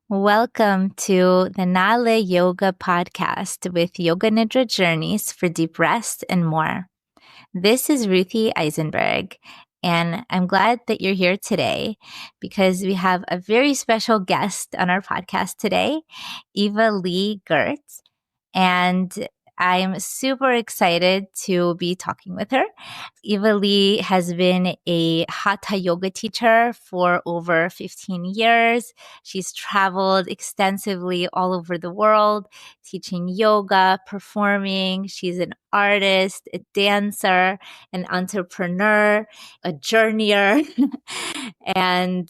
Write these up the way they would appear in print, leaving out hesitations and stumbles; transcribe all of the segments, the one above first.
Welcome to the Nale Yoga podcast with Yoga Nidra journeys for deep rest and more. This is Ruthie Eisenberg, and I'm glad that you're here today because we have a very special guest on our podcast today, Evalee Gertz. And I'm super excited to be talking with her. Evalee has been a Hatha yoga teacher for over 15 years. She's traveled extensively all over the world, teaching yoga, performing. She's an artist, a dancer, an entrepreneur, a journeyer. and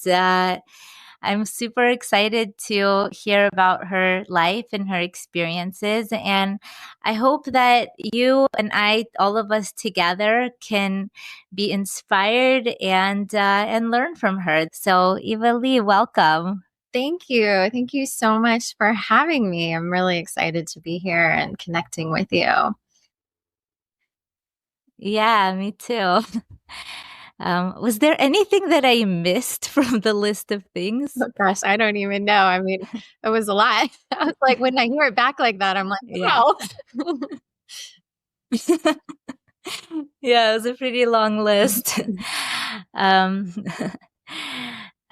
I'm super excited to hear about her life and her experiences. And I hope that you and I, all of us together, can be inspired and learn from her. So, Evalee, welcome. Thank you. Thank you so much for having me. I'm really excited to be here and connecting with you. Yeah, me too. Was there anything that I missed from the list of things? Oh, gosh, I don't even know. I mean, it was a lot. I was like, when I hear it back like that, I'm like, Yeah. wow. Yeah, it was a pretty long list. um,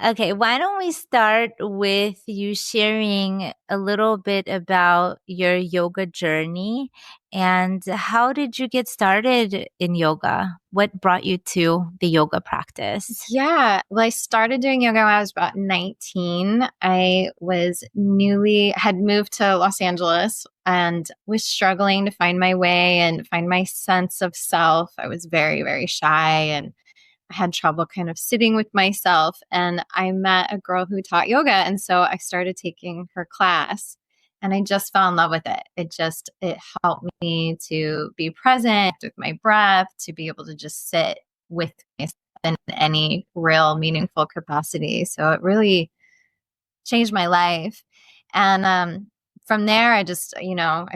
okay, why don't we start with you sharing a little bit about your yoga journey and how did you get started in yoga? What brought you to the yoga practice? Yeah. Well, I started doing yoga when I was about 19. I had moved to Los Angeles and was struggling to find my way and find my sense of self. I was very, very shy and I had trouble kind of sitting with myself. And I met a girl who taught yoga. And so I started taking her class and I just fell in love with it. It helped me to be present with my breath, to be able to just sit with myself in any real meaningful capacity. So it really changed my life. And from there, I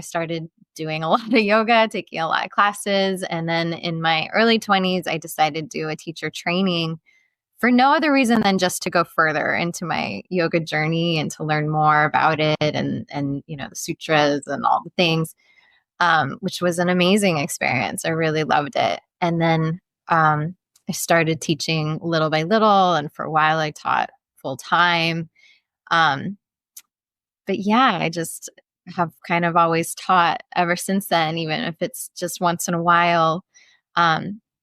started doing a lot of yoga, taking a lot of classes. And then in my early 20s, I decided to do a teacher training for no other reason than just to go further into my yoga journey and to learn more about it and the sutras and all the things, which was an amazing experience. I really loved it. And then I started teaching little by little. And for a while, I taught full time. Um, but yeah, I just have kind of always taught ever since then, even if it's just once in a while.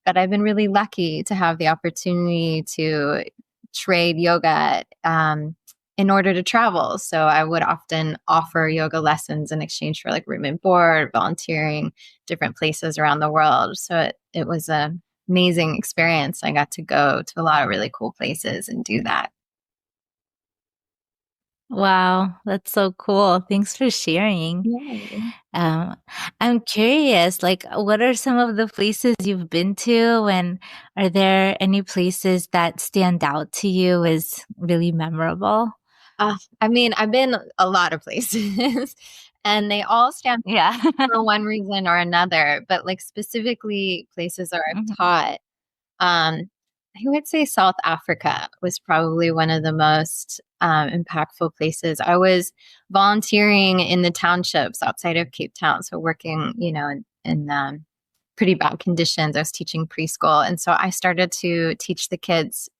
But I've been really lucky to have the opportunity to trade yoga in order to travel. So I would often offer yoga lessons in exchange for like room and board, volunteering different places around the world. So it was an amazing experience. I got to go to a lot of really cool places and do that. Wow, that's so cool. Thanks for sharing. Yay. I'm curious, like, what are some of the places you've been to, and are there any places that stand out to you as really memorable? I mean, I've been a lot of places and they all stand Yeah. for one reason or another, but like specifically places where I've Mhm. taught, I would say South Africa was probably one of the most impactful places. I was volunteering in the townships outside of Cape Town, so working, in pretty bad conditions. I was teaching preschool, and so I started to teach the kids,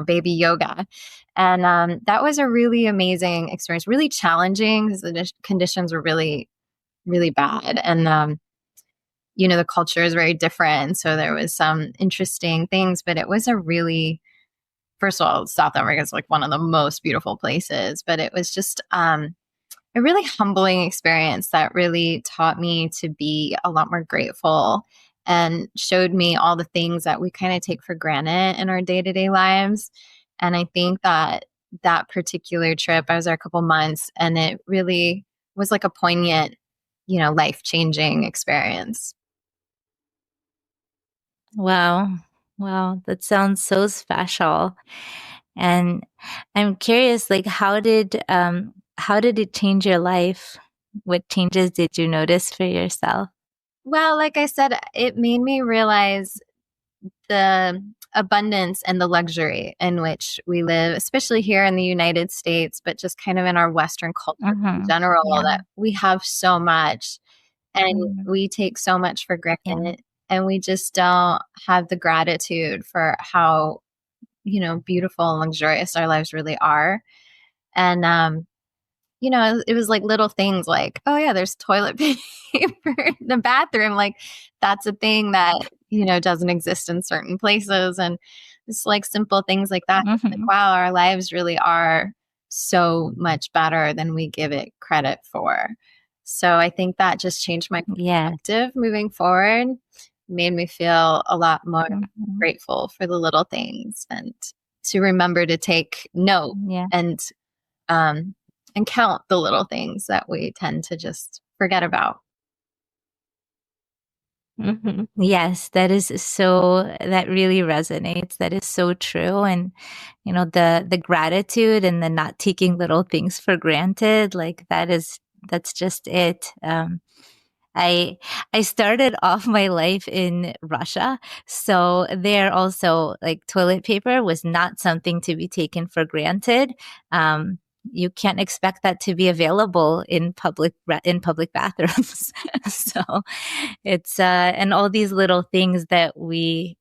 baby yoga, and that was a really amazing experience. Really challenging because the conditions were really, really bad, and the culture is very different. So there was some interesting things, but it was first of all, South Africa is like one of the most beautiful places, but it was just a really humbling experience that really taught me to be a lot more grateful and showed me all the things that we kind of take for granted in our day-to-day lives. And I think that particular trip, I was there a couple months and it really was like a poignant, life-changing experience. Wow. Wow, that sounds so special. And I'm curious, like, how did it change your life? What changes did you notice for yourself? Well, like I said, it made me realize the abundance and the luxury in which we live, especially here in the United States, but just kind of in our Western culture in general, Yeah. that we have so much and Mhm. we take so much for Yeah. granted. And we just don't have the gratitude for how, beautiful and luxurious our lives really are. And, it was like little things like, oh yeah, there's toilet paper in the bathroom. Like that's a thing that, doesn't exist in certain places. And it's like simple things like that. It's like, Mhm. wow, our lives really are so much better than we give it credit for. So I think that just changed my Yes. perspective moving forward, made me feel a lot more Mhm. grateful for the little things and to remember to take note Yeah. and um, and count the little things that we tend to just forget about. Yes, that really resonates. That is so true. And, the gratitude and the not taking little things for granted, like that's just it. I I started off my life in Russia, so there also like toilet paper was not something to be taken for granted. Um, you can't expect that to be available in public bathrooms. So it's and all these little things that we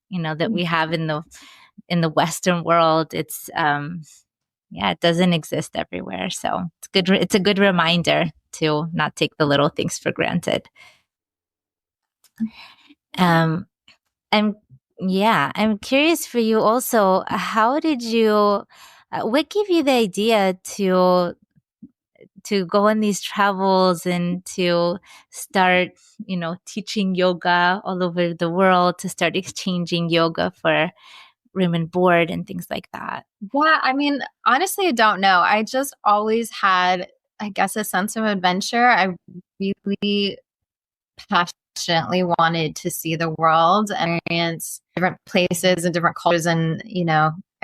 have in the Western world. It's yeah, it doesn't exist everywhere. So it's good. It's a good reminder to not take the little things for granted. Um, I'm yeah, I'm curious for you also. How did you? What gave you the idea to go on these travels and to start, teaching yoga all over the world, to start exchanging yoga for room and board and things like that? Yeah, I mean, honestly, I don't know. I just always had, I guess, a sense of adventure. I really passionately wanted to see the world and experience different places and different cultures. And,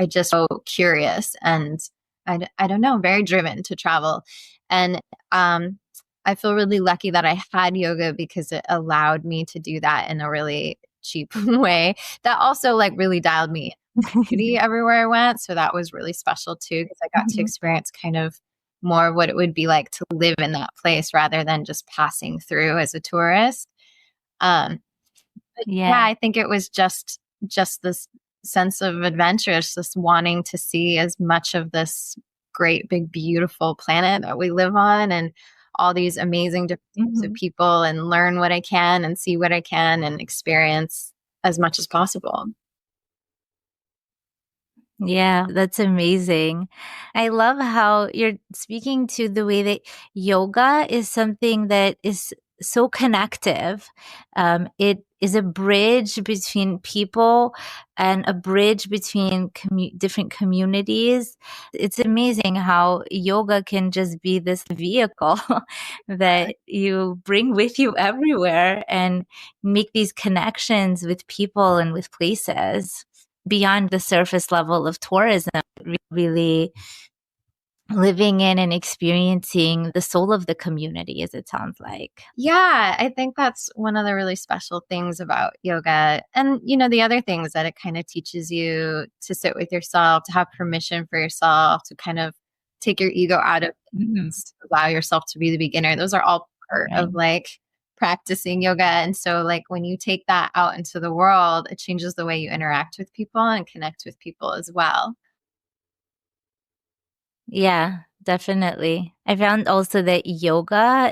I just so curious and I don't know, very driven to travel. And I feel really lucky that I had yoga because it allowed me to do that in a really cheap way that also like really dialed me beauty everywhere I went. So that was really special too, because I got to Mhm. experience kind of more of what it would be like to live in that place rather than just passing through as a tourist. Um, but yeah, Yeah. I think it was just this sense of adventure, it's just wanting to see as much of this great big beautiful planet that we live on and all these amazing different types of Mhm. people and learn what I can and see what I can and experience as much as possible. Yeah, that's amazing. I love how you're speaking to the way that yoga is something that is so connective. It is a bridge between people and a bridge between different communities. It's amazing how yoga can just be this vehicle that you bring with you everywhere and make these connections with people and with places beyond the surface level of tourism, really living in and experiencing the soul of the community, as it sounds like. Yeah, I think that's one of the really special things about yoga. And, the other thing is that it kind of teaches you to sit with yourself, to have permission for yourself, to kind of take your ego out of Mhm. things, allow yourself to be the beginner. Those are all part Right. of like practicing yoga. And so, like, when you take that out into the world, it changes the way you interact with people and connect with people as well. Yeah, definitely. I found also that yoga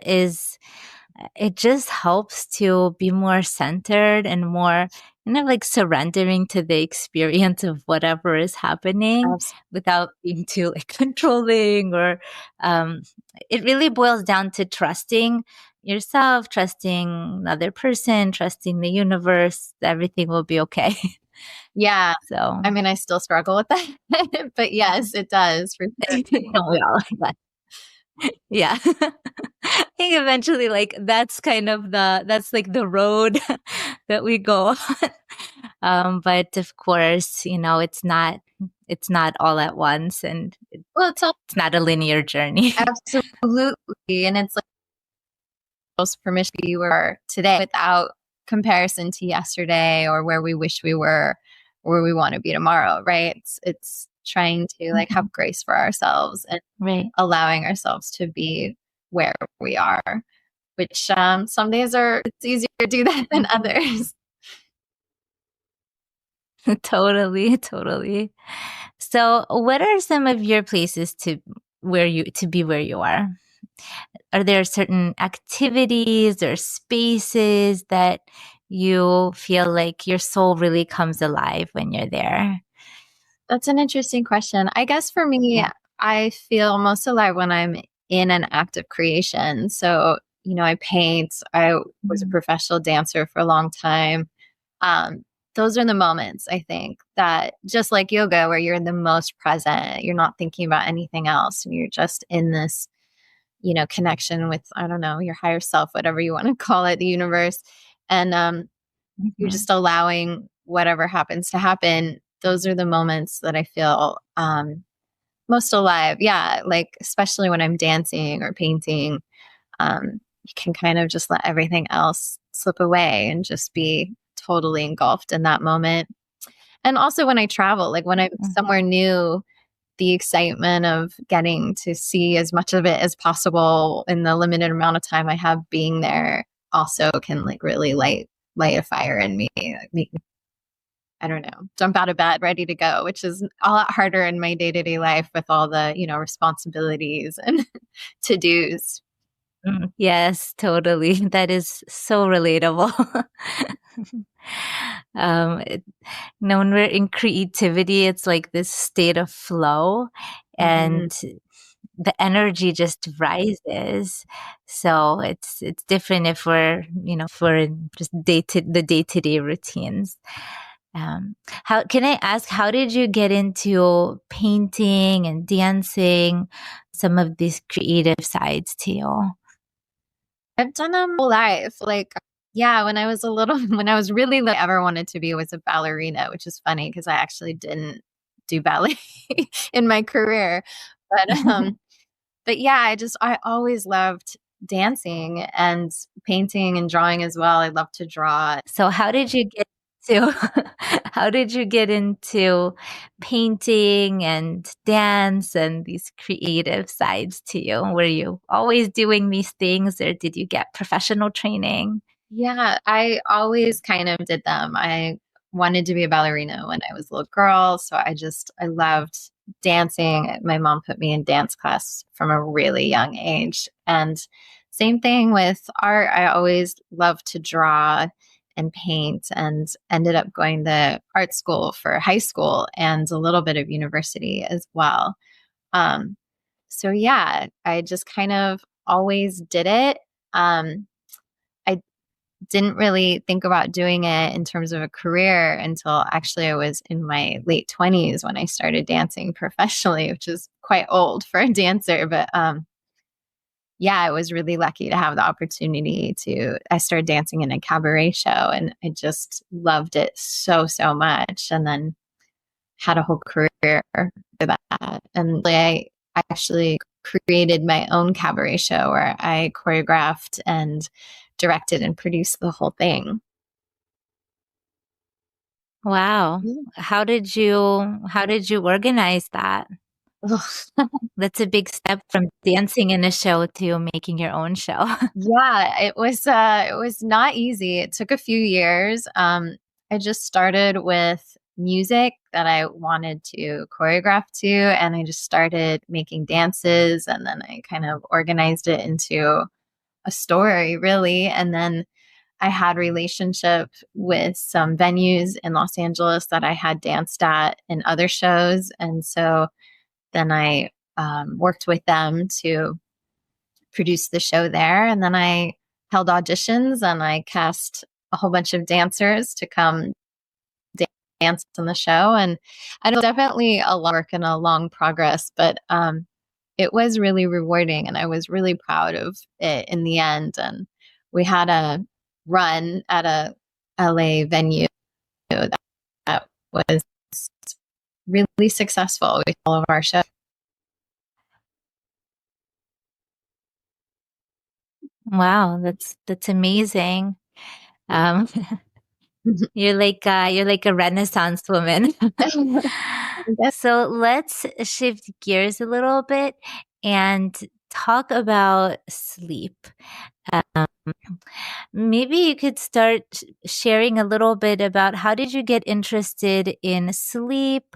it just helps to be more centered and more like surrendering to the experience of whatever is happening Absolutely. without being too like controlling or um it really boils down to trusting yourself, trusting another person, trusting the universe, everything will be okay. Yeah. So I mean, I still struggle with that, but yes, it does for sure. don't we all? Yeah. I think eventually like that's like the road that we go on. But of course, it's not all at once and Well, it's it's not a linear journey. absolutely. And it's like most permission you were today without comparison to yesterday or where we wish we were where we want to be tomorrow, right? It's trying to like Mhm. have grace for ourselves and Right. allowing ourselves to be where we are, which some days it's easier to do that than others. Totally, totally. So, what are some of your places to be where you are? Are there certain activities or spaces that you feel like your soul really comes alive when you're there? That's an interesting question. I guess for me, Yeah. I feel most alive when I'm in an act of creation. So, I paint. I was a Mhm. professional dancer for a long time. Um, those are the moments I think that just like yoga, where you're the most present, you're not thinking about anything else, and you're just in this, connection with, I don't know, your higher self, whatever you want to call it, the universe. And you're Mhm. just allowing whatever happens to happen. Those are the moments that I feel most alive. Yeah. Like, especially when I'm dancing or painting, you can kind of just let everything else slip away and just be totally engulfed in that moment. And also when I travel, like when I'm Mhm. somewhere new, the excitement of getting to see as much of it as possible in the limited amount of time I have being there also can like really light a fire in me, like make me, I don't know, jump out of bed ready to go, which is a lot harder in my day-to-day life with all the, responsibilities and to-dos. Yes, totally. That is so relatable. It, when we're in creativity, it's like this state of flow, Mhm. and the energy just rises. So it's different if we're in just the day to day routines. How can I ask? How did you get into painting and dancing? Some of these creative sides to you. I've done them my whole life. Like, yeah, when I was a little, when I was really little, I ever wanted to be was a ballerina, which is funny because I actually didn't do ballet in my career. But but yeah, I always loved dancing and painting and drawing as well. I love to draw. So how did you get to how did you get into painting and dance and these creative sides to you? Were you always doing these things, or did you get professional training? Yeah, I always kind of did them. I wanted to be a ballerina when I was a little girl, so I loved dancing. My mom put me in dance class from a really young age. And same thing with art. I always loved to draw and paint and ended up going to art school for high school and a little bit of university as well. Um, so yeah, I just kind of always did it. I didn't really think about doing it in terms of a career until actually I was in my late 20s when I started dancing professionally, which is quite old for a dancer. But yeah, I was really lucky to have the opportunity I started dancing in a cabaret show and I just loved it so, so much. And then had a whole career for that. And I actually created my own cabaret show where I choreographed and directed and produced the whole thing. Wow. How did you organize that? Ugh. That's a big step from dancing in a show to making your own show. Yeah, it was not easy. It took a few years. I just started with music that I wanted to choreograph to, and I just started making dances, and then I kind of organized it into a story, really. And then I had relationship with some venues in Los Angeles that I had danced at in other shows, and so then I worked with them to produce the show there. And then I held auditions and I cast a whole bunch of dancers to come dance on the show. And I know definitely a lot of work and a long progress, but it was really rewarding and I was really proud of it in the end. And we had a run at a LA venue that was really successful with all of our shows. Wow, that's amazing. Um, You're like a Renaissance woman. So let's shift gears a little bit and talk about sleep. Um, Maybe you could start sharing a little bit about how did you get interested in sleep?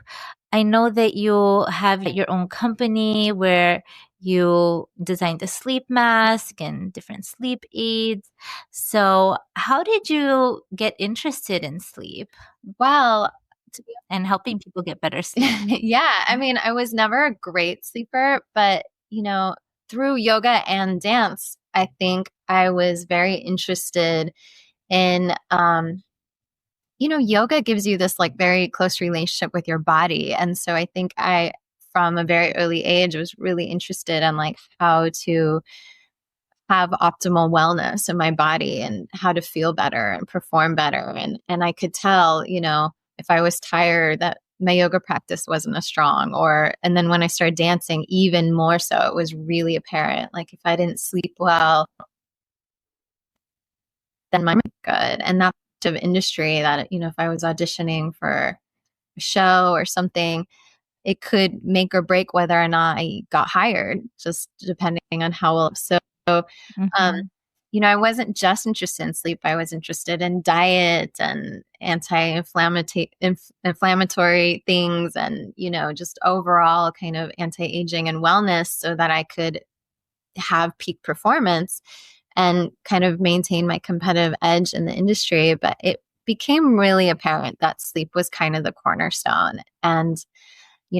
I know that you have your own company where you designed a sleep mask and different sleep aids. So, how did you get interested in sleep Well, to be and helping people get better sleep? yeah, I mean, I was never a great sleeper, but through yoga and dance, I think I was very interested in yoga gives you this like very close relationship with your body. And so I think I from a very early age was really interested in like how to have optimal wellness in my body and how to feel better and perform better. And I could tell, if I was tired that my yoga practice wasn't as strong and then when I started dancing even more so, it was really apparent. Like if I didn't sleep well, then my good. And that of industry that, if I was auditioning for a show or something, it could make or break whether or not I got hired, just depending on how well. So, um, Mhm. I wasn't just interested in sleep. I was interested in diet and inflammatory things and, just overall kind of anti-aging and wellness so that I could have peak performance and kind of maintain my competitive edge in the industry. But it became really apparent that sleep was kind of the cornerstone. And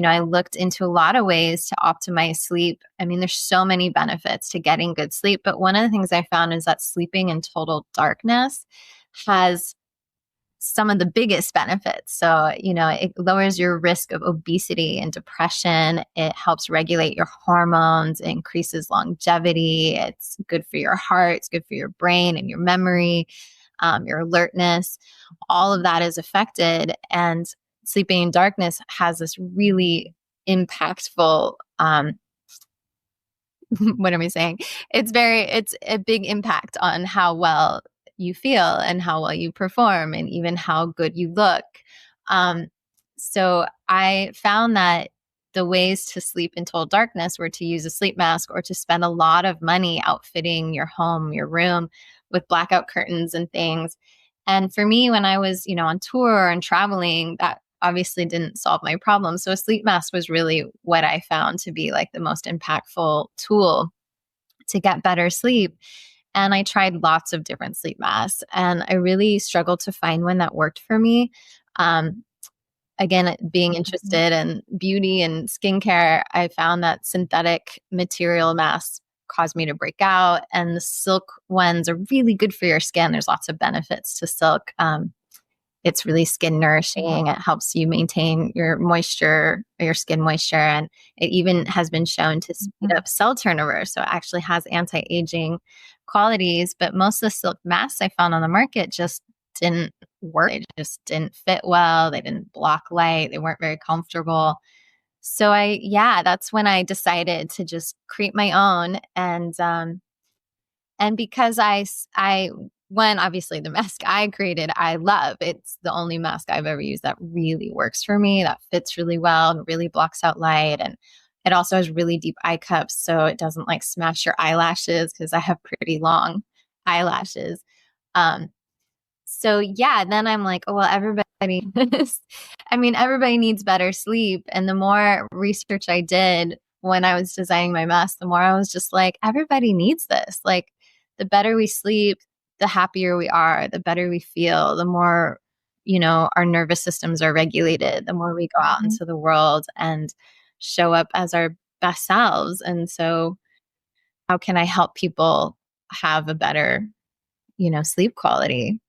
I looked into a lot of ways to optimize sleep. I mean, there's so many benefits to getting good sleep, but one of the things I found is that sleeping in total darkness has some of the biggest benefits. So, it lowers your risk of obesity and depression. It helps regulate your hormones, it increases longevity. It's good for your heart, it's good for your brain and your memory, your alertness. All of that is affected. And sleeping in darkness has this really impactful what am I saying? It's a big impact on how well you feel and how well you perform and even how good you look. Um, so I found that the ways to sleep in total darkness were to use a sleep mask or to spend a lot of money outfitting your home, your room with blackout curtains and things. And for me, when I was, on tour and traveling, that obviously didn't solve my problem. So a sleep mask was really what I found to be like the most impactful tool to get better sleep. And I tried lots of different sleep masks and I really struggled to find one that worked for me. Um, Again, being Mhm. interested in beauty and skincare, I found that synthetic material masks caused me to break out, and the silk ones are really good for your skin. There's lots of benefits to silk. It's really skin nourishing. It helps you maintain your moisture, your skin moisture, and it even has been shown to speed Mhm. up cell turnover. So it actually has anti-aging qualities. But most of the silk masks I found on the market just didn't work. They just didn't fit well. They didn't block light. They weren't very comfortable. So that's when I decided to just create my own. And because when obviously the mask I created, I love. It's the only mask I've ever used that really works for me, that fits really well and really blocks out light. And it also has really deep eye cups, so it doesn't like smash your eyelashes because I have pretty long eyelashes. Um, so then I'm like, oh well, everybody I mean, everybody needs better sleep. And the more research I did when I was designing my mask, the more I was just like, everybody needs this. Like the better we sleep, the happier we are, the better we feel, the more, our nervous systems are regulated, the more we go out Mhm. into the world and show up as our best selves. And so how can I help people have a better, sleep quality?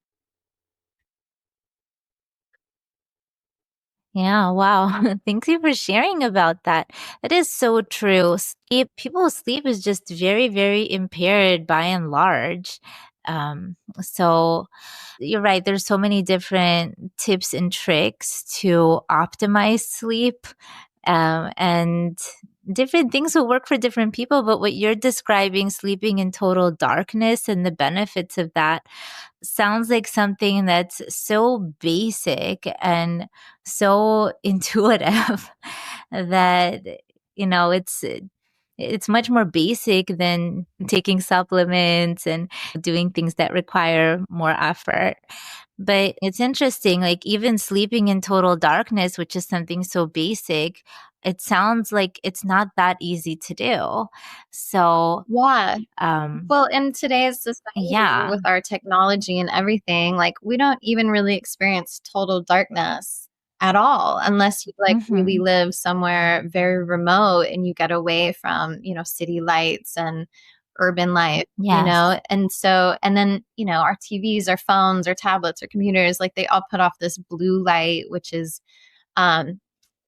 Yeah, wow. Thank you for sharing about that. That is so true. People's sleep is just very, very impaired by and large. So you're right. There's so many different tips and tricks to optimize sleep. And different things will work for different people, but what you're describing, sleeping in total darkness and the benefits of that, sounds like something that's so basic and so intuitive that, it's much more basic than taking supplements and doing things that require more effort. But it's interesting, like even sleeping in total darkness, which is something so basic, it sounds like it's not that easy to do. So, Yeah. um, Well, in today's society yeah. with our technology and everything, like we don't even really experience total darkness at all unless you like really Mhm. live somewhere very remote and you get away from, city lights and urban life, Yes. And so, and then, our TVs, our phones, our tablets, our computers, like they all put off this blue light, which is um,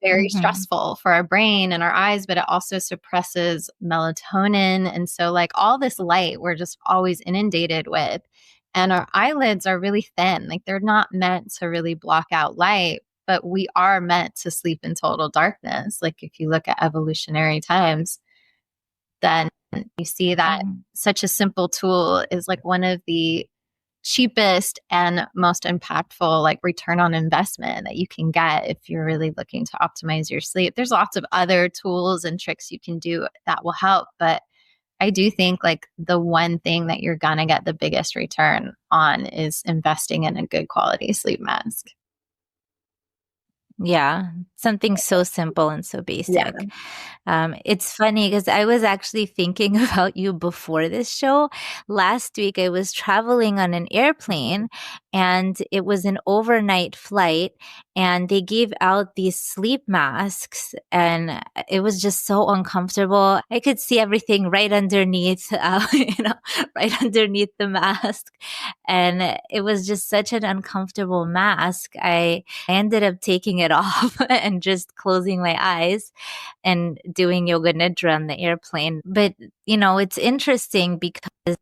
very Mhm. stressful for our brain and our eyes, but it also suppresses melatonin. And so, like, all this light we're just always inundated with. And our eyelids are really thin. Like, they're not meant to really block out light, but we are meant to sleep in total darkness. Like, if you look at evolutionary times, then you see that Mhm. such a simple tool is like one of the cheapest and most impactful like return on investment that you can get if you're really looking to optimize your sleep. There's lots of other tools and tricks you can do that will help, but I do think like the one thing that you're going to get the biggest return on is investing in a good quality sleep mask. Yeah, something so simple and so Yeah. basic. It's funny because I was actually thinking about you before this show. Last week, I was traveling on an airplane and it was an overnight flight, and they gave out these sleep masks, and it was just so uncomfortable. I could see everything right underneath, right underneath the mask. And it was just such an uncomfortable mask. I ended up taking it off and just closing my eyes and doing Yoga Nidra on the airplane. But, it's interesting because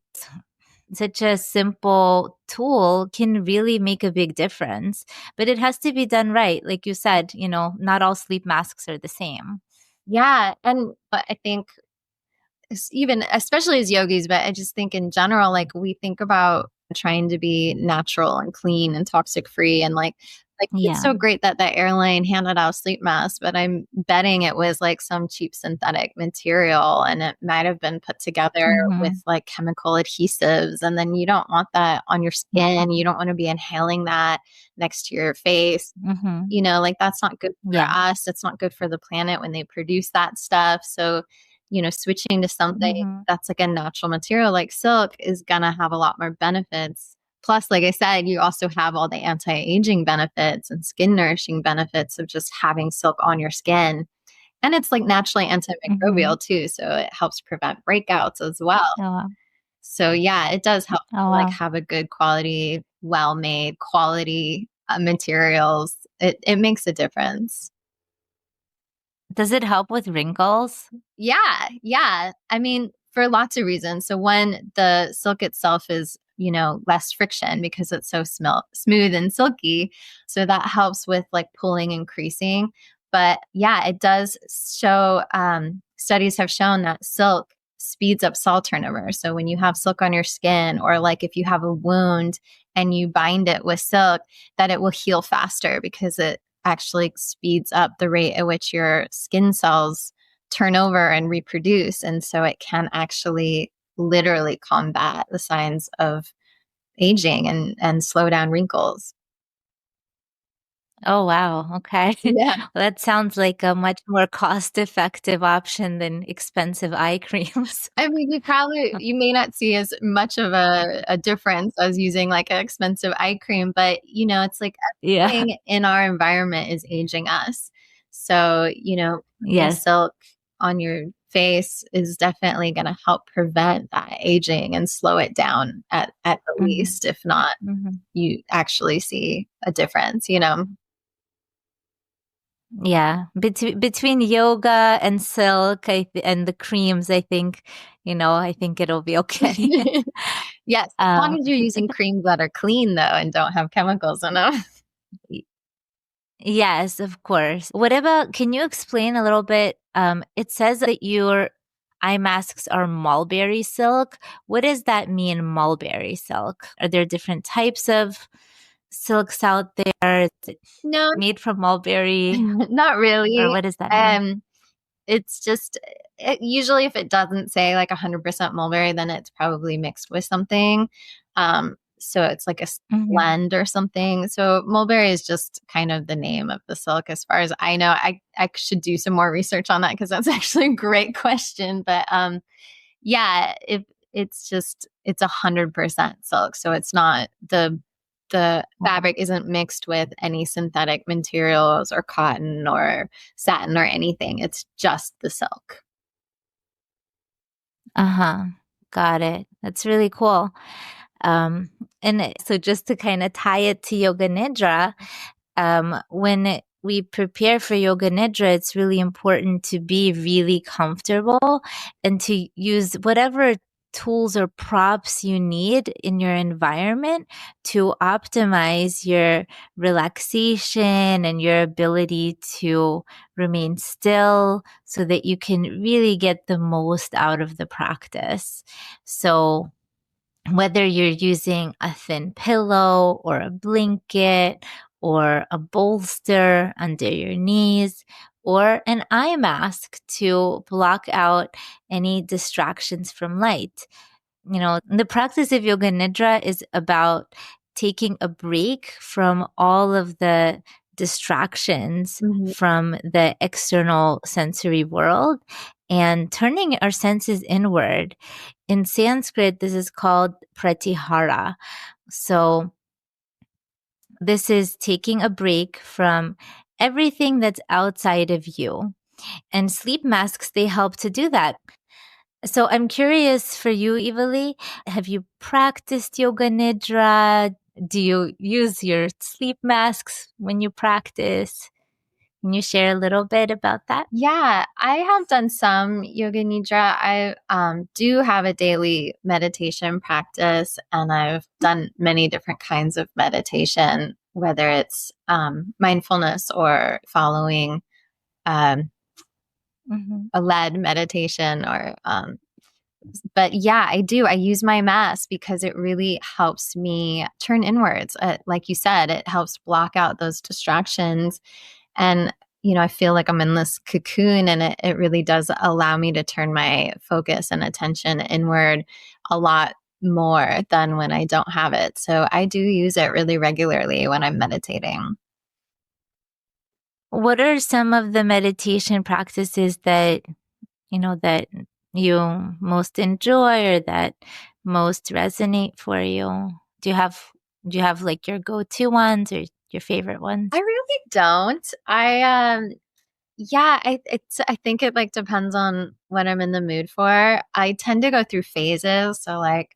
such a simple tool can really make a big difference. But it has to be done right. Like you said, not all sleep masks are the same. Yeah. And but I think even especially as yogis, but I just think in general, like we think about trying to be natural and clean and toxic free and like it's Yeah. so great that that airline handed out sleep masks, but I'm betting it was like some cheap synthetic material and it might have been put together with Mm-hmm. like chemical adhesives. And then you don't want that on your skin. You don't want to be inhaling that next to your face. Mm-hmm. Like that's not good Yeah. for us. It's not good for the planet when they produce that stuff. So, switching to something Mm-hmm. that's like a natural material like silk is going to have a lot more benefits. Plus, like I said, you also have all the anti aging benefits and skin nourishing benefits of just having silk on your skin. And it's like naturally Mm-hmm. antimicrobial too. So it helps prevent breakouts as well. Oh, wow. So, yeah, it does help Oh, to like wow. have a good quality, well made, quality materials. It makes a difference. Does it help with wrinkles? Yeah, yeah. I mean, for lots of reasons. So one, the silk itself is, less friction because it's so smooth and silky. So that helps with like pulling and creasing. But yeah, it does show, studies have shown that silk speeds up cell turnover. So when you have silk on your skin, or like if you have a wound and you bind it with silk, that it will heal faster because it actually speeds up the rate at which your skin cells turn over and reproduce. And so it can actually literally combat the signs of aging and slow down wrinkles. Oh, wow. Okay. Yeah. Well, that sounds like a much more cost-effective option than expensive eye creams. I mean, you may not see as much of a difference as using like an expensive eye cream, but it's like Yeah. everything in our environment is aging us. So, putting Yes. silk on your face is definitely going to help prevent that aging and slow it down at the Mhm. least, if not Mhm. you actually see a difference. Yeah. Between yoga and silk, and the creams, I think it'll be okay. Yes, as long Um, as you're using creams that are clean though and don't have chemicals in them. Yes, of course. What about, can you explain a little bit? It says that your eye masks are mulberry silk. What does that mean, mulberry silk? Are there different types of silks out there? Is it No, made from mulberry? not Or really. what does that mean? Um, it's just usually if it doesn't say like 100% mulberry, then it's probably mixed with something. So it's like a Mhm. blend or something. So mulberry is just kind of the name of the silk, as far as I know. I should do some more research on that because that's actually a great question. But yeah, if it's 100% silk, so it's not the fabric isn't mixed with any synthetic materials or cotton or satin or anything. It's just the silk. Uh-huh. Got it. That's really cool. Um, so just to kind of tie it to Yoga Nidra, when we prepare for Yoga Nidra, it's really important to be really comfortable and to use whatever tools or props you need in your environment to optimize your relaxation and your ability to remain still so that you can really get the most out of the practice. So whether you're using a thin pillow or a blanket or a bolster under your knees or an eye mask to block out any distractions from light. You know, the practice of Yoga Nidra is about taking a break from all of the distractions Mhm. from the external sensory world and turning our senses inward. In Sanskrit, this is called pratihara. So, this is taking a break from everything that's outside of you. And sleep masks, they help to do that. So I'm curious for you, Evalee, have you practiced Yoga Nidra? Do you use your sleep masks when you practice? Can you share a little bit about that? Yeah, I have done some yoga nidra. I do have a daily meditation practice, and I've done many different kinds of meditation, whether it's mindfulness or following um, Mm-hmm. a led meditation or but yeah, I do. I use my mask because it really helps me turn inwards. Like you said, it helps block out those distractions. And, I feel like I'm in this cocoon, and it really does allow me to turn my focus and attention inward a lot more than when I don't have it. So I do use it really regularly when I'm meditating. What are some of the meditation practices that that you most enjoy or that most resonate for you? Do you have like your go-to ones or your favorite I ones? really don't. Yeah, I think it like depends on what I'm in the mood for. I tend to go through phases. So like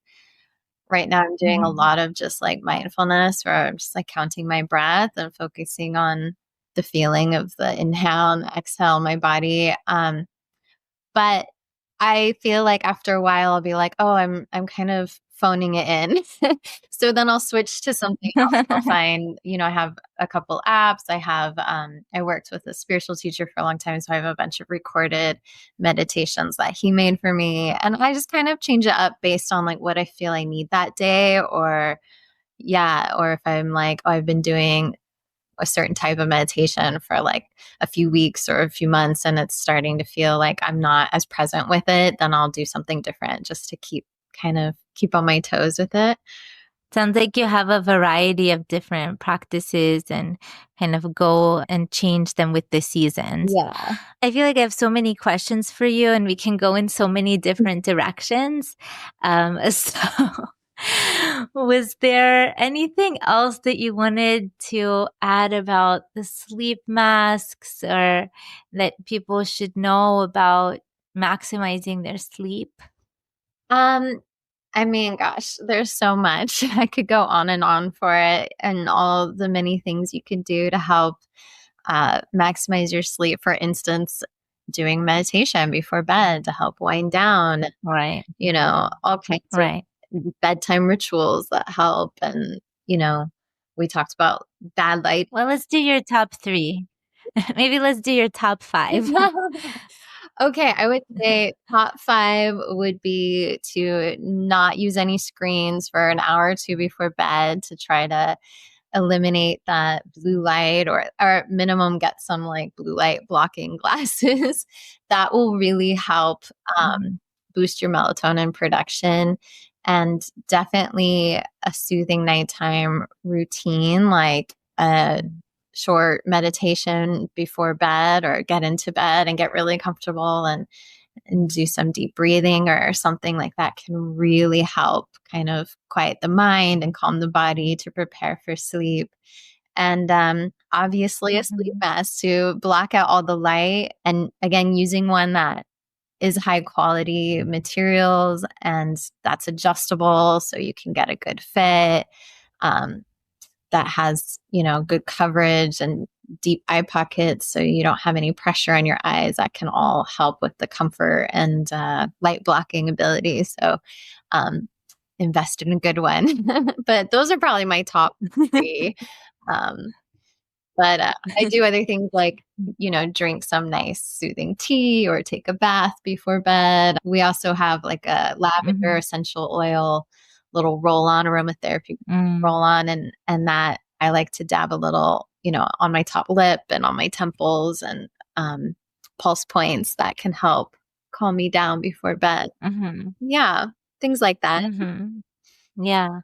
right now I'm doing a Mhm. lot of just like mindfulness where I'm just like counting my breath and focusing on the feeling of the inhale and exhale in my body. But I feel like after a while I'll be like, "Oh, I'm kind of phoning it in." So then I'll switch to something else. I'll find, I have a couple apps. I worked with a spiritual teacher for a long time, so I have a bunch of recorded meditations that he made for me, and I just kind of change it up based on like what I feel I need that day, or yeah, or if I'm like, "Oh, I've been doing a certain type of meditation for like a few weeks or a few months and it's starting to feel like I'm not as present with it, then I'll do something different just to keep on my toes with it." Sounds like you have a variety of different practices and kind of go and change them with the seasons. Yeah. I feel like I have so many questions for you, and we can go in so many different directions. So, was there anything else that you wanted to add about the sleep masks or that people should know about maximizing their sleep? Um, I mean, gosh, there's so much. I could go on and on for it and all the many things you could do to help maximize your sleep. For instance, doing meditation before bed to help wind down, Right, all kinds of right. bedtime rituals that help and, you know, we talked about bad light. Well, let's do your top 3. Maybe let's do your top 5. Okay, I would say top 5 would be to not use any screens for an hour or 2 before bed to try to eliminate that blue light, or at minimum get some like blue light blocking glasses. That will really help Mhm. boost your melatonin production. And definitely a soothing nighttime routine, like a Mhm. short meditation before bed, or get into bed and get really comfortable and do some deep breathing or something like that, can really help kind of quiet the mind and calm the body to prepare for sleep. And obviously, a sleep Mhm. mask to block out all the light. And again, using one that is high quality materials and that's adjustable so you can get a good fit. Um, that has, good coverage and deep eye pockets so you don't have any pressure on your eyes. That can all help with the comfort and light blocking ability. So um, invest in a good one. But those are probably my top 3. Um, but I do other things like, drink some nice soothing tea or take a bath before bed. We also have like a lavender Mhm. essential oil little roll on aromatherapy Mm. roll on, and that I like to dab a little, on my top lip and on my temples and um, pulse points that can help calm me down before bed. Mhm. Yeah, things like that. Mhm. Yeah.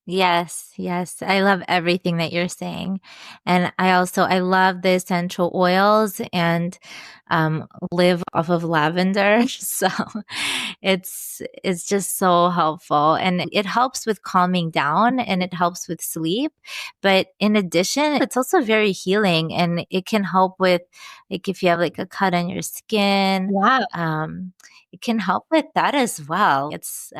Yes, yes. I love everything that you're saying. And I love the essential oils and live off of lavender. So it's just so helpful. And it helps with calming down and it helps with sleep. But in addition, it's also very healing and it can help with like if you have like a cut on your skin, Yeah. um, it can help with that as well. It's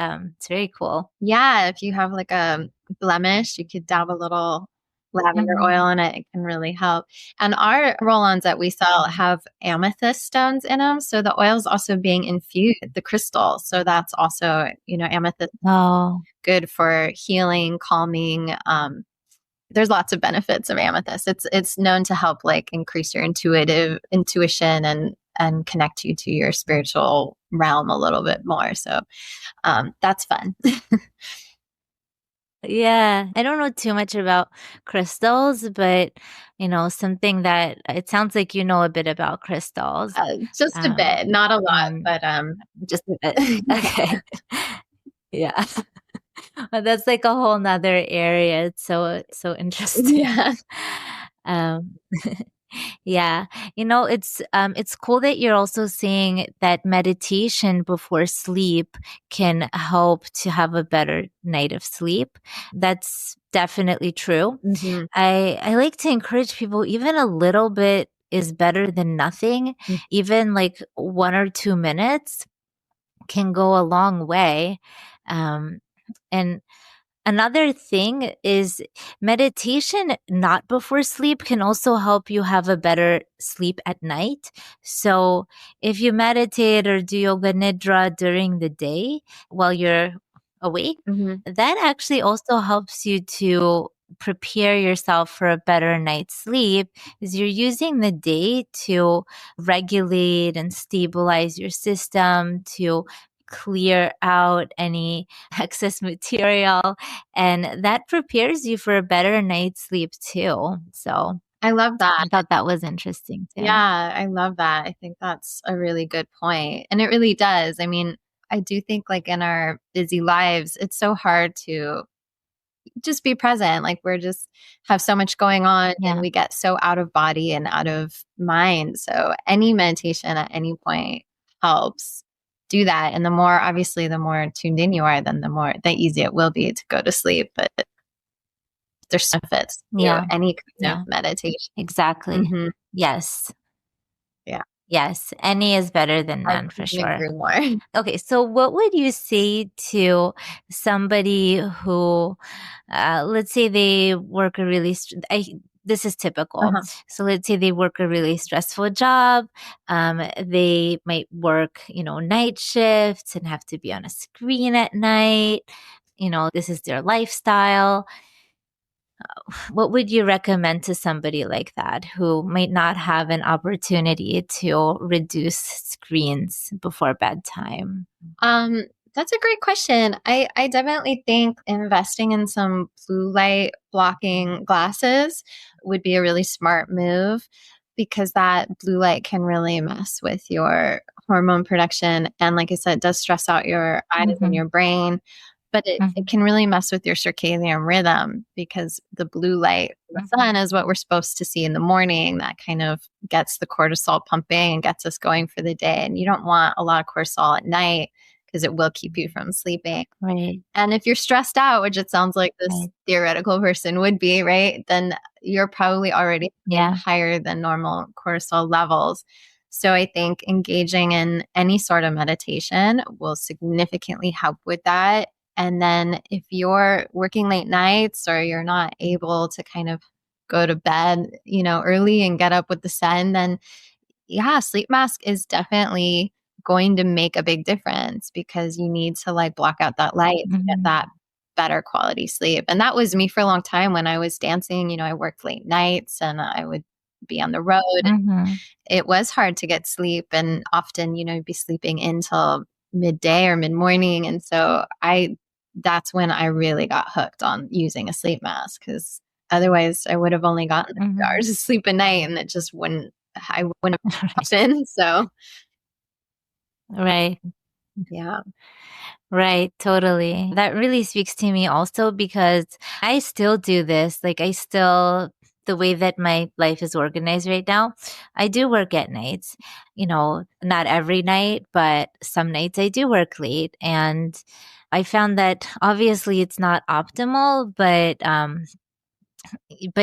very cool. Yeah, if you have like a blemish, you could dab a little lavender Mhm. oil in it. It can really help. And our roll-ons that we sell have amethyst stones in them. So the oil is also being infused, the crystal. So that's also, amethyst, Oh. good for healing, calming. There's lots of benefits of amethyst. It's known to help like increase your intuition and connect you to your spiritual realm a little bit more. So that's fun. Yeah, I don't know too much about crystals, but something that it sounds like you know a bit about crystals. Just a Um, bit, not a lot, and but just a bit. yeah. Okay. Yeah. Well, that's like a whole nother area. It's so interesting. Yeah. Um, yeah. It's cool that you're also saying that meditation before sleep can help to have a better night of sleep. That's definitely true. Mhm. I like to encourage people even a little bit is better than nothing. Mm. Even like 1 or 2 minutes can go a long way. And another thing is meditation not before sleep can also help you have a better sleep at night. So if you meditate or do yoga nidra during the day while you're awake, Mhm. that actually also helps you to prepare yourself for a better night's sleep is you're using the day to regulate and stabilize your system to clear out any excess material and that prepares you for a better night's sleep too. So I love that. I thought that was interesting too. Yeah, I love that. I think that's a really good point, and it really does. I mean, I do think, like, in our busy lives, it's so hard to just be present. Like, we're just have so much going on, and Yeah. we get so out of body and out of mind. So any meditation at any point helps do that, and the more obviously, the more tuned in you are, then the easier it will be to go to sleep. But there's benefits to Yeah. any kind of Yeah. meditation. Exactly. Mhm. Yes. Yeah, Yes. Any is better than I none for couldn't sure. agree more. Okay, so what would you say to somebody who, let's say they work a really, this is typical. Uh-huh. So let's say they work a really stressful job. They might work, night shifts and have to be on a screen at night. This is their lifestyle. What would you recommend to somebody like that who might not have an opportunity to reduce screens before bedtime? Um, that's a great question. I definitely think investing in some blue light blocking glasses would be a really smart move because that blue light can really mess with your hormone production. And like I said, it does stress out your eyes and Mm-hmm. your brain, but it Mm-hmm. can really mess with your circadian rhythm because the blue light, the sun, is what we're supposed to see in the morning. That kind of gets the cortisol pumping and gets us going for the day. And you don't want a lot of cortisol at night because it will keep you from sleeping. Right. And if you're stressed out, which it sounds like this Right. theoretical person would be, right, then you're probably already having Yeah. higher than normal cortisol levels. So I think engaging in any sort of meditation will significantly help with that. And then if you're working late nights or you're not able to kind of go to bed, early and get up with the sun, then yeah, sleep mask is definitely going to make a big difference because you need to like block out that light to get Mm-hmm. that better quality sleep. And that was me for a long time when I was dancing. I worked late nights and I would be on the road. Mm-hmm. It was hard to get sleep and often, you'd be sleeping until midday or mid morning. And so that's when I really got hooked on using a sleep mask because otherwise I would have only gotten a few Mm-hmm. hours of sleep a night and I wouldn't have option. So Right. yeah. Right, totally. That really speaks to me also because I still do this. Like, the way that my life is organized right now, I do work at nights. Not every night, but some nights I do work late. And I found that obviously it's not optimal, but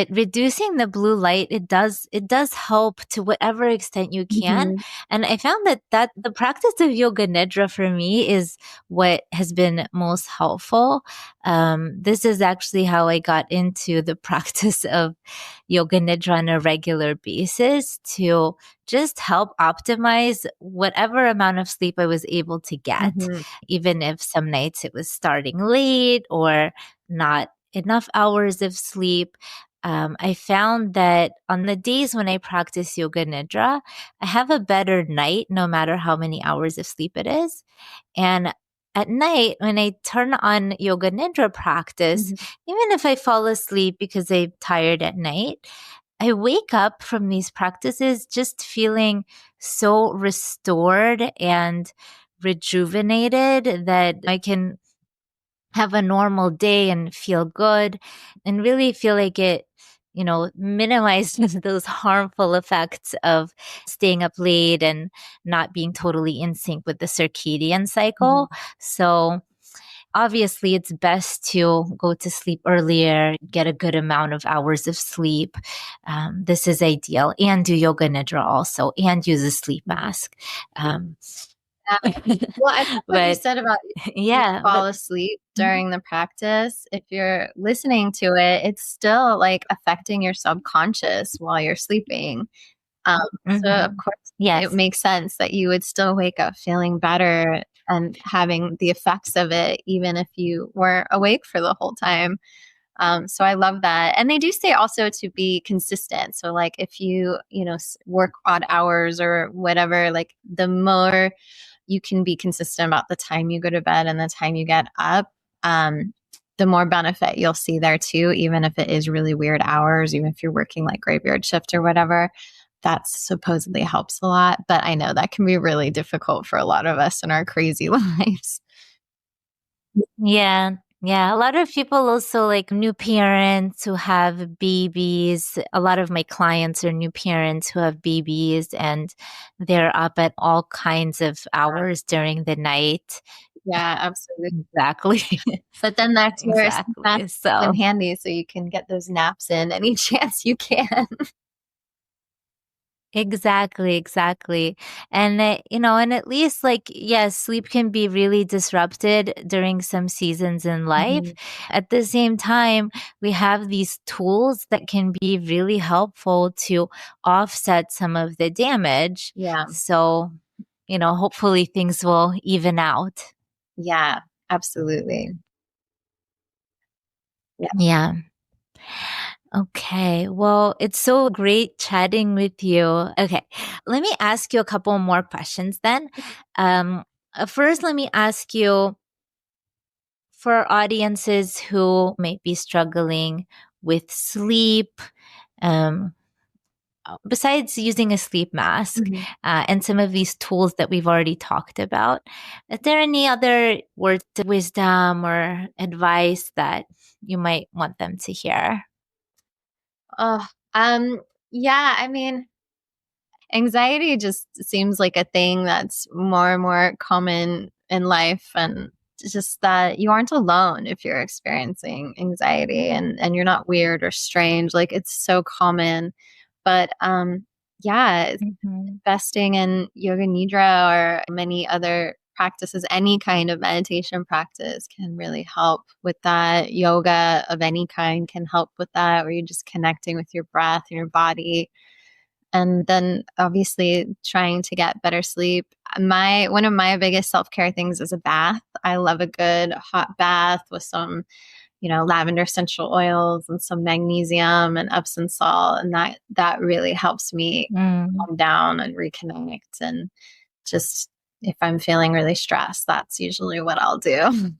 reducing the blue light, it does help to whatever extent you can. Mhm. And I found that the practice of yoga nidra for me is what has been most helpful. This is actually how I got into the practice of yoga nidra on a regular basis to just help optimize whatever amount of sleep I was able to get, Mhm. even if some nights it was starting late or not enough hours of sleep. I found that on the days when I practice yoga nidra, I have a better night no matter how many hours of sleep it is. And at night, when I turn on yoga nidra practice, Mhm. even if I fall asleep because I'm tired at night, I wake up from these practices just feeling so restored and rejuvenated that I can have a normal day and feel good and really feel like it minimizes those harmful effects of staying up late and not being totally in sync with the circadian cycle. Mhm. So obviously it's best to go to sleep earlier, get a good amount of hours of sleep. This is ideal, and do yoga nidra also, and use a sleep mask. um, Yeah. Well, I think what you but said about you yeah, fall but asleep during the practice, if you're listening to it, it's still like affecting your subconscious while you're sleeping. So of Mhm. course it Yes. makes sense that you would still wake up feeling better and having the effects of it, even if you weren't awake for the whole time. So I love that. And they do say also to be consistent. So like if you work odd hours or whatever, like the more you can be consistent about the time you go to bed and the time you get up, the more benefit you'll see there too, even if it is really weird hours, even if you're working like graveyard shift or whatever. That supposedly helps a lot. But I know that can be really difficult for a lot of us in our crazy lives. Yeah. Yeah. A lot of people also like new parents who have babies. A lot of my clients are new parents who have babies and they're up at all kinds of hours during the night. Yeah, absolutely. Exactly. But then that's where sleep mask Exactly. comes in So handy so you can get those naps in any chance you can. exactly, exactly. And at least like, yes, sleep can be really disrupted during some seasons in life. Mhm. At the same time, we have these tools that can be really helpful to offset some of the damage. Yeah. So, hopefully things will even out. Yeah, absolutely. Yeah. Yeah. Okay. Well, it's so great chatting with you. Okay. Let me ask you a couple more questions then. First, let me ask you, for audiences who may be struggling with sleep, um, besides using a sleep mask Mhm. and some of these tools that we've already talked about, is there any other words of wisdom or advice that you might want them to hear? Oh, um, yeah, I mean, anxiety just seems like a thing that's more and more common in life. And it's just that you aren't alone if you're experiencing anxiety, and you're not weird or strange. Like, it's so common. But yeah, Mhm. investing in Yoga Nidra or many other practices, any kind of meditation practice can really help with that. Yoga of any kind can help with that, where you're just connecting with your breath and your body. And then obviously trying to get better sleep. My one of my biggest self-care things is a bath. I love a good hot bath with some, lavender essential oils and some magnesium and Epsom salt, and that really helps me Mm. calm down and reconnect. And just if I'm feeling really stressed, that's usually what I'll do.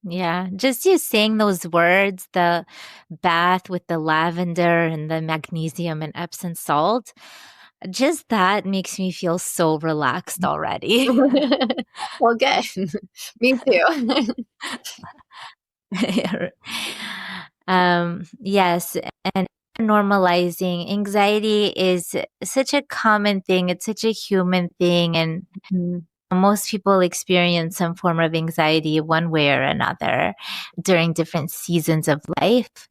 Yeah, just you saying those words, the bath with the lavender and the magnesium and Epsom salt, just that makes me feel so relaxed already. Well, good. Me too. Yes, and normalizing anxiety is such a common thing. It's such a human thing, and Mhm. most people experience some form of anxiety one way or another during different seasons of life.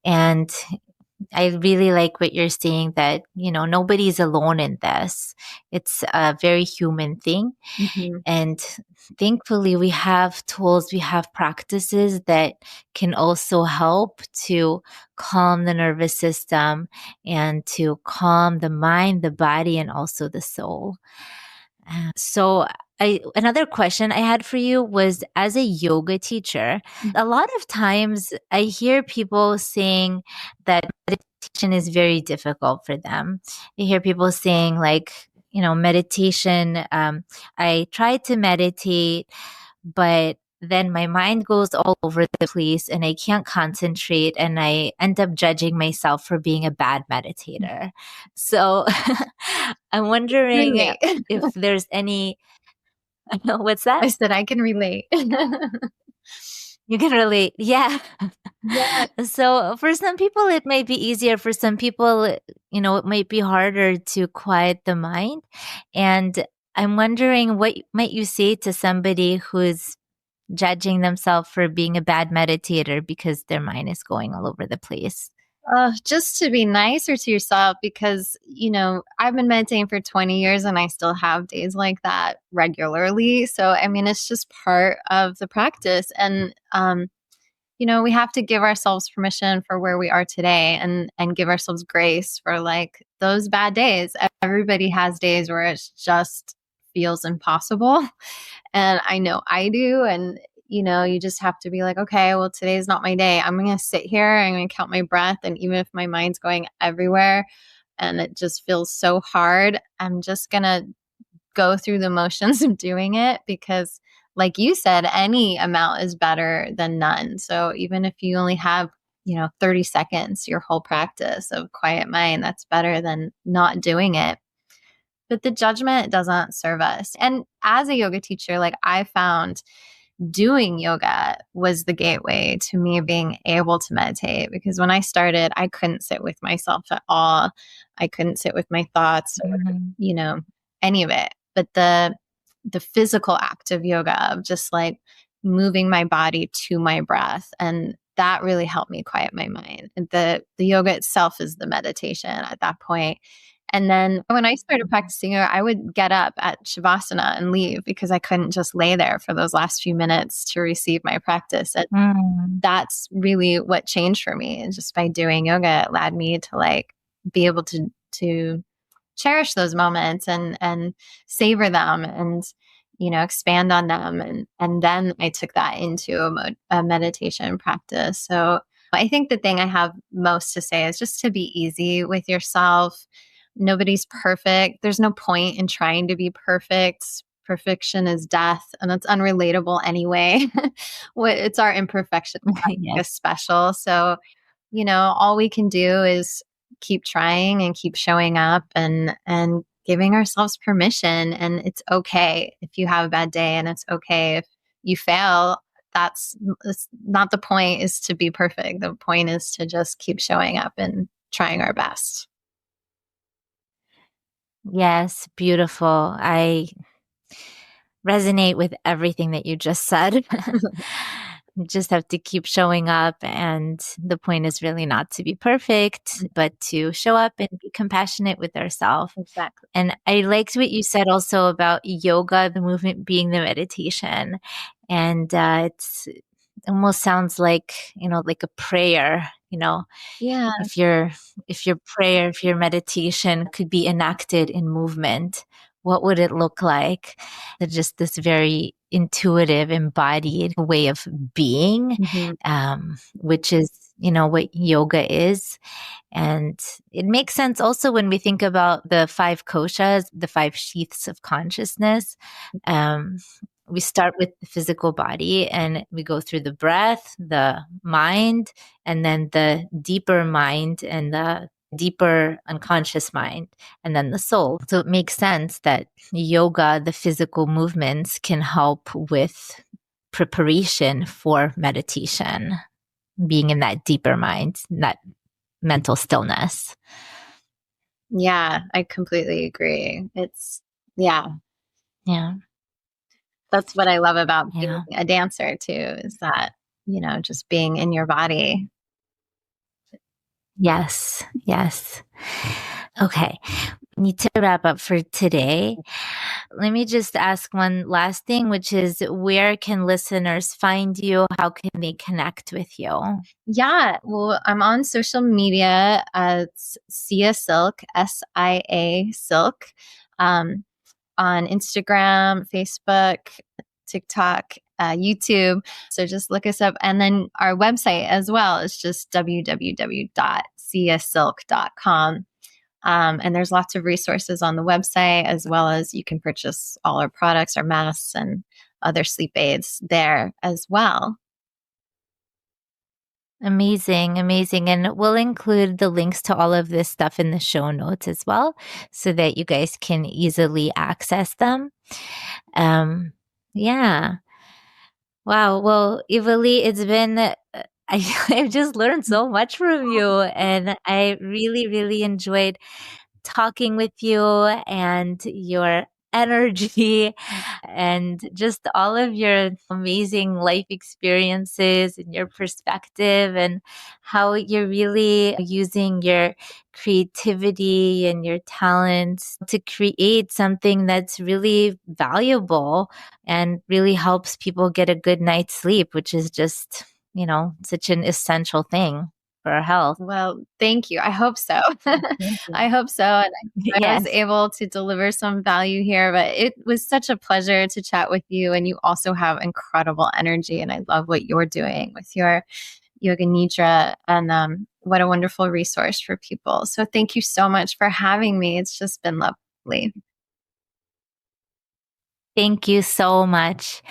And I really like what you're saying, that, nobody's alone in this. It's a very human thing. Mhm. And thankfully, we have tools, we have practices that can also help to calm the nervous system and to calm the mind, the body, and also the soul. So, another question I had for you was, as a yoga teacher, a lot of times I hear people saying that meditation is very difficult for them. I hear people saying, like, meditation, I try to meditate, but then my mind goes all over the place and I can't concentrate, and I end up judging myself for being a bad meditator. So I'm wondering Relate. if there's any, what's that? I said I can relate. You can relate. Yeah. Yeah. So for some people, it might be easier. For some people, it might be harder to quiet the mind. And I'm wondering, what might you say to somebody who's judging themselves for being a bad meditator because their mind is going all over the place? Just to be nicer to yourself, because, I've been meditating for 20 years and I still have days like that regularly. So, I mean, it's just part of the practice. And, we have to give ourselves permission for where we are today, and give ourselves grace for like those bad days. Everybody has days where it just feels impossible. And I know I do. And, you just have to be like, okay, well, today's not my day. I'm going to sit here. I'm going to count my breath. And even if my mind's going everywhere and it just feels so hard, I'm just going to go through the motions of doing it, because, like you said, any amount is better than none. So even if you only have, 30 seconds, your whole practice of quiet mind, that's better than not doing it. But the judgment doesn't serve us. And as a yoga teacher, like, I found doing yoga was the gateway to me being able to meditate, because when I started, I couldn't sit with myself at all. I couldn't sit with my thoughts or, Mhm. any of it. But the physical act of yoga, of just like moving my body to my breath, and that really helped me quiet my mind. And the yoga itself is the meditation at that point. And then when I started practicing yoga, I would get up at Shavasana and leave, because I couldn't just lay there for those last few minutes to receive my practice. And Mm. that's really what changed for me. And just by doing yoga, it allowed me to like be able to cherish those moments, and savor them, and expand on them. And then I took that into a meditation practice. So I think the thing I have most to say is just to be easy with yourself. Nobody's perfect. There's no point in trying to be perfect. Perfection is death, and it's unrelatable anyway. It's our imperfection that make Yes. us special. So, all we can do is keep trying and keep showing up and giving ourselves permission. And it's okay if you have a bad day, and it's okay if you fail. It's not the point is to be perfect. The point is to just keep showing up and trying our best. Yes, beautiful. I resonate with everything that you just said. You just have to keep showing up. And the point is really not to be perfect, but to show up and be compassionate with ourselves. Exactly. And I liked what you said also about yoga, the movement being the meditation. And it almost sounds like, like a prayer, Yeah. if your meditation could be enacted in movement, what would it look like? Just this very intuitive, embodied way of being, Mhm. which is, what yoga is. And it makes sense also when we think about the five koshas, the five sheaths of consciousness. Um, we start with the physical body and we go through the breath, the mind, and then the deeper mind and the deeper unconscious mind, and then the soul. So it makes sense that yoga, the physical movements, can help with preparation for meditation, being in that deeper mind, that mental stillness. Yeah, I completely agree. Yeah, Yeah. that's what I love about being Yeah. a dancer too, is that, just being in your body. Yes. Yes. Okay. Need to wrap up for today. Let me just ask one last thing, which is where can listeners find you? How can they connect with you? Yeah, well, I'm on social media as Sia Silk, SIA Silk, um, on Instagram, Facebook, TikTok, YouTube. So just look us up. And then our website as well is just www.siasilk.com. And there's lots of resources on the website, as well as you can purchase all our products, our masks, and other sleep aids there as well. Amazing, amazing. And we'll include the links to all of this stuff in the show notes as well, so that you guys can easily access them. Um, yeah. Wow. Well, Evalee, it's been, I've just learned so much from you, and I really, really enjoyed talking with you and your energy and just all of your amazing life experiences and your perspective and how you're really using your creativity and your talents to create something that's really valuable and really helps people get a good night's sleep, which is just, such an essential thing for our health. Well, thank you. I hope so. Thank you. I hope so. And I was Yes. able to deliver some value here, but it was such a pleasure to chat with you. And you also have incredible energy. And I love what you're doing with your Yoga Nidra. And what a wonderful resource for people. So thank you so much for having me. It's just been lovely. Thank you so much.